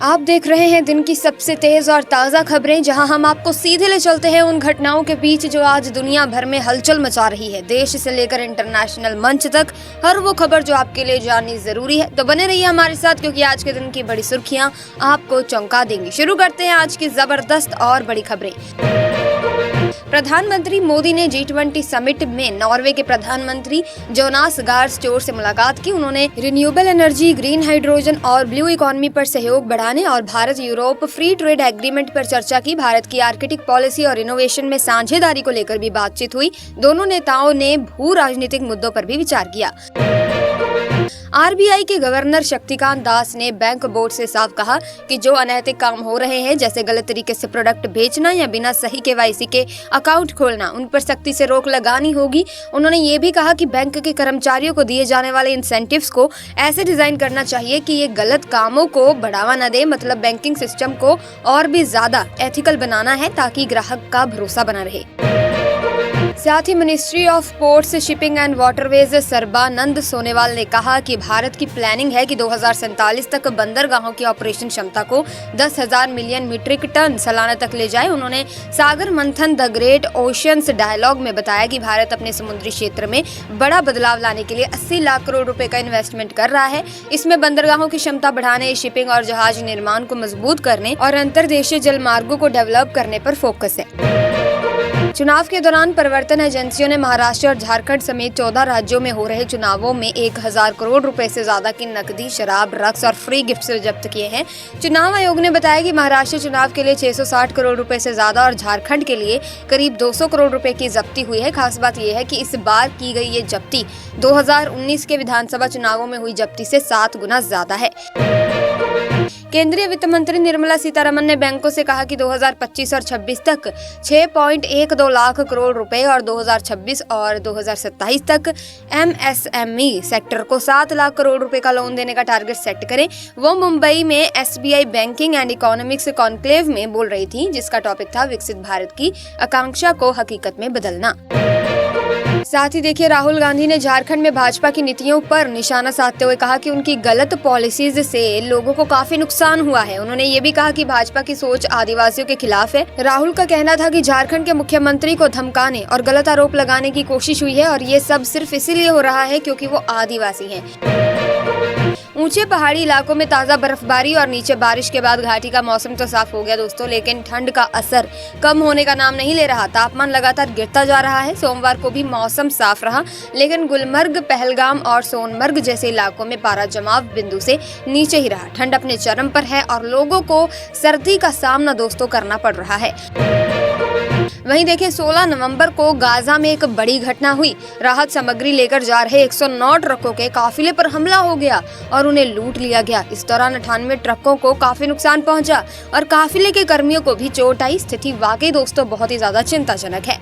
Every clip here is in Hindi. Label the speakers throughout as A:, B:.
A: आप देख रहे हैं दिन की सबसे तेज और ताज़ा खबरें, जहां हम आपको सीधे ले चलते हैं उन घटनाओं के बीच जो आज दुनिया भर में हलचल मचा रही है। देश से लेकर इंटरनेशनल मंच तक हर वो खबर जो आपके लिए जाननी जरूरी है। तो बने रहिए हमारे साथ, क्योंकि आज के दिन की बड़ी सुर्खियां आपको चौंका देंगी। शुरू करते हैं आज की जबरदस्त और बड़ी खबरें। प्रधानमंत्री मोदी ने G20 समिट में नॉर्वे के प्रधानमंत्री जोनास गार स्टोर से मुलाकात की। उन्होंने रिन्यूएबल एनर्जी, ग्रीन हाइड्रोजन और ब्लू इकोनॉमी पर सहयोग बढ़ाने और Bharat Europe free trade agreement पर चर्चा की। भारत की आर्कटिक पॉलिसी और इनोवेशन में साझेदारी को लेकर भी बातचीत हुई। दोनों नेताओं ने भू राजनीतिक मुद्दों पर भी विचार किया। RBI के गवर्नर शक्तिकांत दास ने बैंक बोर्ड से साफ कहा कि जो अनैतिक काम हो रहे हैं, जैसे गलत तरीके से प्रोडक्ट बेचना या बिना सही KYC के अकाउंट खोलना, उन पर सख्ती से रोक लगानी होगी। उन्होंने ये भी कहा कि बैंक के कर्मचारियों को दिए जाने वाले इंसेंटिव्स को ऐसे डिजाइन करना चाहिए कि ये गलत कामों को बढ़ावा न दे। मतलब बैंकिंग सिस्टम को और भी ज्यादा एथिकल बनाना है ताकि ग्राहक का भरोसा बना रहे। साथ ही ministry of ports, shipping and waterways Sarbananda Sonowal ने कहा कि भारत की प्लानिंग है कि 2047 तक बंदरगाहों की ऑपरेशन क्षमता को 10,000 मिलियन मीट्रिक टन सालाना तक ले जाए। उन्होंने सागर मंथन द ग्रेट ओशियंस डायलॉग में बताया कि भारत अपने समुद्री क्षेत्र में बड़ा बदलाव लाने के लिए 80 लाख करोड़ रुपए का इन्वेस्टमेंट कर रहा है। इसमें बंदरगाहों की क्षमता बढ़ाने, शिपिंग और जहाज निर्माण को मजबूत करने और अंतर्देशीय जल मार्गों को डेवलप करने पर फोकस है। चुनाव के दौरान प्रवर्तन एजेंसियों ने महाराष्ट्र और झारखंड समेत 14 राज्यों में हो रहे चुनावों में 1000 करोड़ रुपए से ज्यादा की नकदी, शराब, ड्रग्स और फ्री गिफ्ट जब्त किए हैं। चुनाव आयोग ने बताया कि महाराष्ट्र चुनाव के लिए 660 करोड़ रुपए से ज्यादा और झारखंड के लिए करीब 200 करोड़ रुपए की जब्ती हुई है। खास बात यह है कि इस बार की गई ये जब्ती 2019 के विधानसभा चुनावों में हुई जब्ती से 7 गुना ज्यादा है। केंद्रीय वित्त मंत्री निर्मला सीतारमण ने बैंकों से कहा कि 2025 और 26 तक 6.12 लाख करोड़ रुपए और 2026 और 2027 तक MSME सेक्टर को 7 लाख करोड़ रुपए का लोन देने का टारगेट सेट करें। वो मुंबई में SBI banking and economics conclave में बोल रही थी, जिसका टॉपिक था विकसित भारत की आकांक्षा को हकीकत में बदलना। साथ ही देखिए, राहुल गांधी ने झारखंड में भाजपा की नीतियों पर निशाना साधते हुए कहा कि उनकी गलत पॉलिसीज से लोगों को काफी नुकसान हुआ है। उन्होंने ये भी कहा कि भाजपा की सोच आदिवासियों के खिलाफ है। राहुल का कहना था कि झारखंड के मुख्यमंत्री को धमकाने और गलत आरोप लगाने की कोशिश हुई है और ये सब सिर्फ इसीलिए हो रहा है क्योंकि वो आदिवासी हैं। ऊंचे पहाड़ी इलाकों में ताजा बर्फबारी और नीचे बारिश के बाद घाटी का मौसम तो साफ हो गया दोस्तों, लेकिन ठंड का असर कम होने का नाम नहीं ले रहा। तापमान लगातार गिरता जा रहा है। सोमवार को भी मौसम साफ रहा, लेकिन गुलमर्ग, पहलगाम और सोनमर्ग जैसे इलाकों में पारा जमाव बिंदु से नीचे ही रहा। ठंड अपने चरम पर है और लोगों को सर्दी का सामना दोस्तों करना पड़ रहा है। वहीं देखिए, 16 नवंबर को गाजा में एक बड़ी घटना हुई। राहत सामग्री लेकर जा रहे 109 ट्रकों के काफिले पर हमला हो गया और उन्हें लूट लिया गया। इस दौरान 98 ट्रकों को काफी नुकसान पहुंचा और काफिले के कर्मियों को भी चोट आई। स्थिति वाकई दोस्तों बहुत ही ज्यादा चिंताजनक है।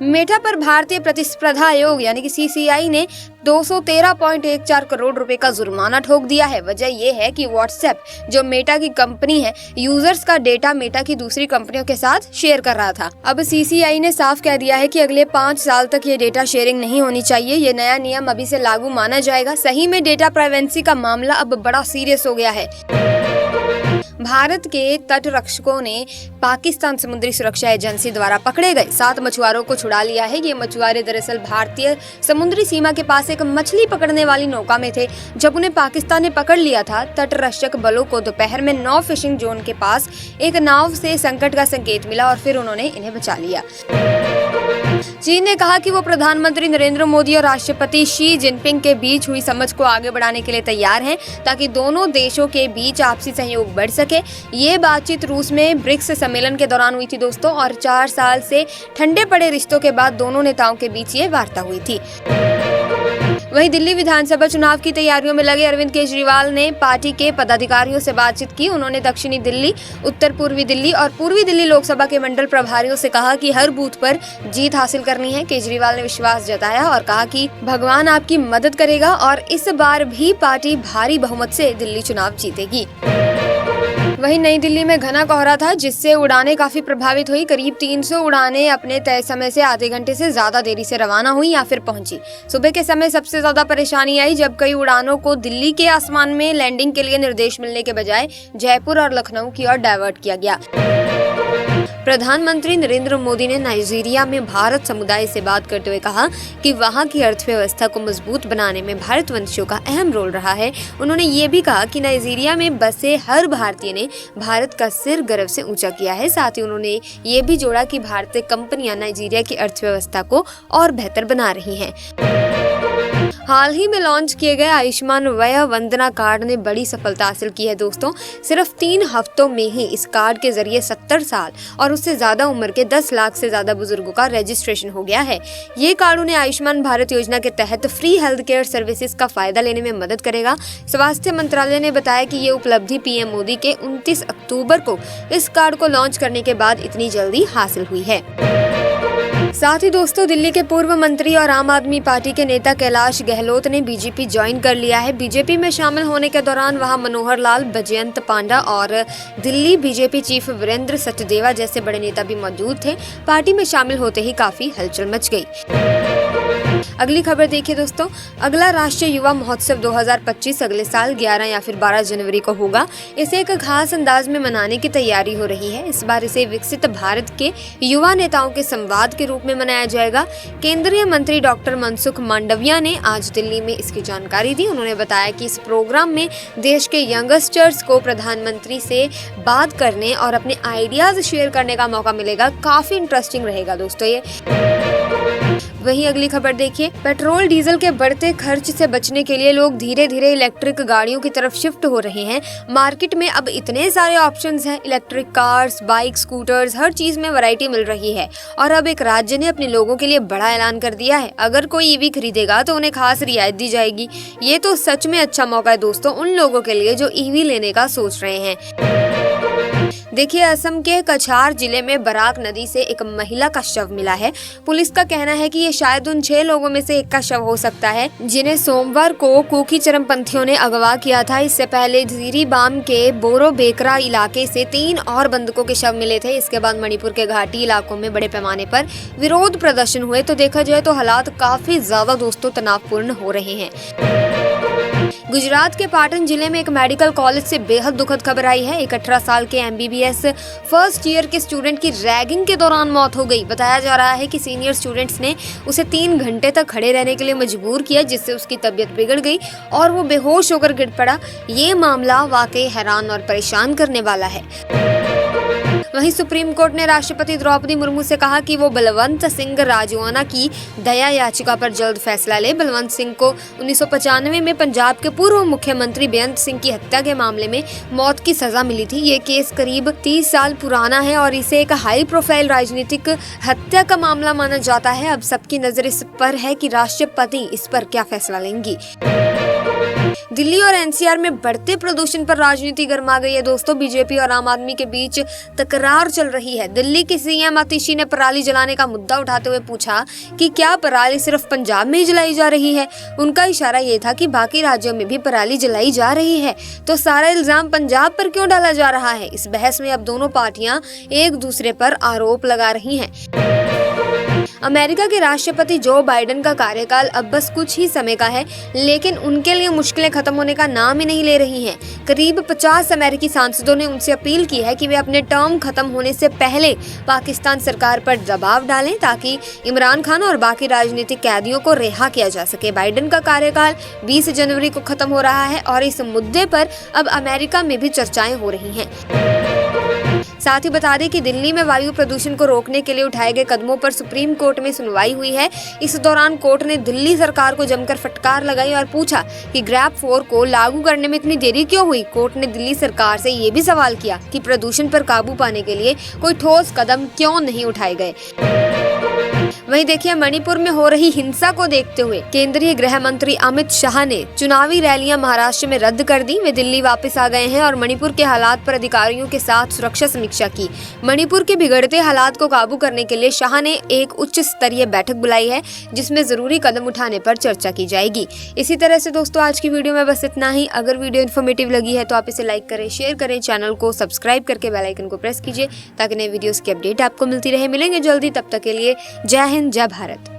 A: मेटा पर भारतीय प्रतिस्पर्धा आयोग यानी कि CCI ने 213.14 करोड़ रुपए का जुर्माना ठोक दिया है। वजह यह है कि व्हाट्सएप, जो मेटा की कंपनी है, यूजर्स का डेटा मेटा की दूसरी कंपनियों के साथ शेयर कर रहा था। अब CCI ने साफ कह दिया है कि अगले 5 साल तक ये डेटा शेयरिंग नहीं होनी चाहिए। ये नया नियम अभी से लागू माना जाएगा। सही में डेटा प्राइवेसी का मामला अब बड़ा सीरियस हो गया है। भारत के तट रक्षकों ने पाकिस्तान समुद्री सुरक्षा एजेंसी द्वारा पकड़े गए 7 मछुआरों को छुड़ा लिया है। ये मछुआरे दरअसल भारतीय समुद्री सीमा के पास एक मछली पकड़ने वाली नौका में थे जब उन्हें पाकिस्तान ने पकड़ लिया था। तट रक्षक बलों को दोपहर में 9 फिशिंग जोन के पास एक नाव से संकट का संकेत मिला और फिर उन्होंने इन्हें बचा लिया। चीन ने कहा कि वो प्रधानमंत्री नरेंद्र मोदी और राष्ट्रपति शी जिनपिंग के बीच हुई समझ को आगे बढ़ाने के लिए तैयार हैं, ताकि दोनों देशों के बीच आपसी सहयोग बढ़ सके। ये बातचीत रूस में ब्रिक्स सम्मेलन के दौरान हुई थी दोस्तों, और 4 साल से ठंडे पड़े रिश्तों के बाद दोनों नेताओं के बीच ये वार्ता हुई थी। वहीं दिल्ली विधानसभा चुनाव की तैयारियों में लगे अरविंद केजरीवाल ने पार्टी के पदाधिकारियों से बातचीत की। उन्होंने दक्षिणी दिल्ली, उत्तर पूर्वी दिल्ली और पूर्वी दिल्ली लोकसभा के मंडल प्रभारियों से कहा कि हर बूथ पर जीत हासिल करनी है। केजरीवाल ने विश्वास जताया और कहा कि भगवान आपकी मदद करेगा और इस बार भी पार्टी भारी बहुमत से दिल्ली चुनाव जीतेगी। वहीं नई दिल्ली में घना कोहरा था, जिससे उड़ानें काफी प्रभावित हुई। करीब 300 उड़ानें अपने तय समय से आधे घंटे से ज्यादा देरी से रवाना हुई या फिर पहुंची। सुबह के समय सबसे ज्यादा परेशानी आई, जब कई उड़ानों को दिल्ली के आसमान में लैंडिंग के लिए निर्देश मिलने के बजाय जयपुर और लखनऊ की ओर डाइवर्ट किया गया। प्रधानमंत्री नरेंद्र मोदी ने नाइजीरिया में भारत समुदाय से बात करते हुए कहा कि वहां की अर्थव्यवस्था को मजबूत बनाने में भारतवंशियों का अहम रोल रहा है। उन्होंने ये भी कहा कि नाइजीरिया में बसे हर भारतीय ने भारत का सिर गर्व से ऊंचा किया है। साथ ही उन्होंने ये भी जोड़ा कि भारतीय कंपनियां नाइजीरिया की अर्थव्यवस्था को और बेहतर बना रही हैं। हाल ही में लॉन्च किए गए आयुष्मान वय वंदना कार्ड ने बड़ी सफलता हासिल की है दोस्तों। सिर्फ 3 हफ्तों में ही इस कार्ड के जरिए 70 साल और उससे ज्यादा उम्र के 10 लाख से ज्यादा बुजुर्गों का रजिस्ट्रेशन हो गया है। ये कार्ड उन्हें आयुष्मान भारत योजना के तहत फ्री हेल्थ केयर सर्विसेज का फायदा लेने में मदद करेगा। स्वास्थ्य मंत्रालय ने बताया कि ये उपलब्धि पीएम मोदी के 29 अक्टूबर को इस कार्ड को लॉन्च करने के बाद इतनी जल्दी हासिल हुई है। साथ ही दोस्तों, दिल्ली के पूर्व मंत्री और आम आदमी पार्टी के नेता कैलाश गहलोत ने बीजेपी ज्वाइन कर लिया है। बीजेपी में शामिल होने के दौरान वहां मनोहर लाल, बैजयंत पांडा और दिल्ली बीजेपी चीफ वीरेंद्र सचदेवा जैसे बड़े नेता भी मौजूद थे। पार्टी में शामिल होते ही काफी हलचल मच गई। अगली खबर देखिए दोस्तों, अगला राष्ट्रीय युवा महोत्सव 2025 अगले साल 11 या फिर 12 जनवरी को होगा। इसे एक खास अंदाज में मनाने की तैयारी हो रही है। इस बार इसे विकसित भारत के युवा नेताओं के संवाद के रूप में मनाया जाएगा। केंद्रीय मंत्री डॉक्टर मनसुख मांडविया ने आज दिल्ली में इसकी जानकारी दी। उन्होंने बताया कि इस प्रोग्राम में देश के यंगस्टर्स को प्रधानमंत्री से बात करने और अपने आइडियाज शेयर करने का मौका मिलेगा। काफी इंटरेस्टिंग रहेगा दोस्तों ये। वहीं अगली खबर देखिए, पेट्रोल डीजल के बढ़ते खर्च से बचने के लिए लोग धीरे धीरे इलेक्ट्रिक गाड़ियों की तरफ शिफ्ट हो रहे हैं। मार्केट में अब इतने सारे ऑप्शंस हैं, इलेक्ट्रिक कार्स, बाइक, स्कूटर्स, हर चीज में वैरायटी मिल रही है। और अब एक राज्य ने अपने लोगों के लिए बड़ा ऐलान कर दिया है, अगर कोई ईवी खरीदेगा तो उन्हें खास रियायत दी जाएगी। ये तो सच में अच्छा मौका है दोस्तों उन लोगों के लिए जो ईवी लेने का सोच रहे हैं। देखिए, असम के कछार जिले में बराक नदी से एक महिला का शव मिला है। पुलिस का कहना है कि ये शायद उन 6 लोगों में से एक का शव हो सकता है, जिन्हें सोमवार को कुकी चरमपंथियों ने अगवा किया था। इससे पहले जिरीबाम के बोरो बेकरा इलाके से 3 और बंधकों के शव मिले थे। इसके बाद मणिपुर के घाटी इलाकों में बड़े पैमाने पर विरोध प्रदर्शन हुए। तो देखा जाए तो हालात काफी ज्यादा दोस्तों तनावपूर्ण हो रहे हैं। गुजरात के पाटन जिले में एक मेडिकल कॉलेज से बेहद दुखद खबर आई है। एक 18 साल के एमबीबीएस फर्स्ट ईयर के स्टूडेंट की रैगिंग के दौरान मौत हो गई। बताया जा रहा है कि सीनियर स्टूडेंट्स ने उसे 3 घंटे तक खड़े रहने के लिए मजबूर किया, जिससे उसकी तबीयत बिगड़ गई और वो बेहोश होकर गिर पड़ा। ये मामला वाकई हैरान और परेशान करने वाला है। वहीं सुप्रीम कोर्ट ने राष्ट्रपति द्रौपदी मुर्मू से कहा कि वो बलवंत सिंह राजौना की दया याचिका पर जल्द फैसला ले। बलवंत सिंह को 1995 में पंजाब के पूर्व मुख्यमंत्री बेअंत सिंह की हत्या के मामले में मौत की सजा मिली थी। ये केस करीब 30 साल पुराना है और इसे एक हाई प्रोफाइल राजनीतिक हत्या का मामला माना जाता है। अब सबकी नजर इस पर है कि राष्ट्रपति इस पर क्या फैसला लेंगी। दिल्ली और एनसीआर में बढ़ते प्रदूषण पर राजनीति गर्मा गई है दोस्तों। बीजेपी और आम आदमी के बीच तकरार चल रही है। दिल्ली के सीएम आतिशी ने पराली जलाने का मुद्दा उठाते हुए पूछा कि क्या पराली सिर्फ पंजाब में ही जलाई जा रही है। उनका इशारा ये था कि बाकी राज्यों में भी पराली जलाई जा रही है, तो सारा इल्जाम पंजाब पर क्यों डाला जा रहा है। इस बहस में अब दोनों पार्टियां एक दूसरे पर आरोप लगा रही हैं। अमेरिका के राष्ट्रपति जो बाइडेन का कार्यकाल अब बस कुछ ही समय का है, लेकिन उनके लिए मुश्किलें खत्म होने का नाम ही नहीं ले रही हैं। करीब 50 अमेरिकी सांसदों ने उनसे अपील की है कि वे अपने टर्म खत्म होने से पहले पाकिस्तान सरकार पर दबाव डालें, ताकि इमरान खान और बाकी राजनीतिक कैदियों को रिहा किया जा सके। बाइडेन का कार्यकाल 20 जनवरी को खत्म हो रहा है और इस मुद्दे पर अब अमेरिका में भी चर्चाएं हो रही हैं। साथ ही बता दें कि दिल्ली में वायु प्रदूषण को रोकने के लिए उठाए गए कदमों पर सुप्रीम कोर्ट में सुनवाई हुई है। इस दौरान कोर्ट ने दिल्ली सरकार को जमकर फटकार लगाई और पूछा कि ग्रैब 4 को लागू करने में इतनी देरी क्यों हुई। कोर्ट ने दिल्ली सरकार से ये भी सवाल किया कि प्रदूषण पर काबू पाने के लिए कोई ठोस कदम क्यों नहीं उठाए गए। वहीं देखिए मणिपुर में हो रही हिंसा को देखते हुए केंद्रीय गृह मंत्री अमित शाह ने चुनावी रैलियां महाराष्ट्र में रद्द कर दी। वे दिल्ली वापस आ गए हैं और मणिपुर के हालात पर अधिकारियों के साथ सुरक्षा समीक्षा की। मणिपुर के बिगड़ते हालात को काबू करने के लिए शाह ने एक उच्च स्तरीय बैठक बुलाई है, जिसमें जरूरी कदम उठाने पर चर्चा की जाएगी। इसी तरह से दोस्तों आज की वीडियो में बस इतना ही। अगर वीडियो इन्फॉर्मेटिव लगी है तो आप इसे लाइक करें, शेयर करें, चैनल को सब्सक्राइब करके बेल आइकन को प्रेस कीजिए ताकि नए वीडियोस की अपडेट आपको मिलती रहे। मिलेंगे जल्दी, तब तक के लिए जय हिंद, जय भारत।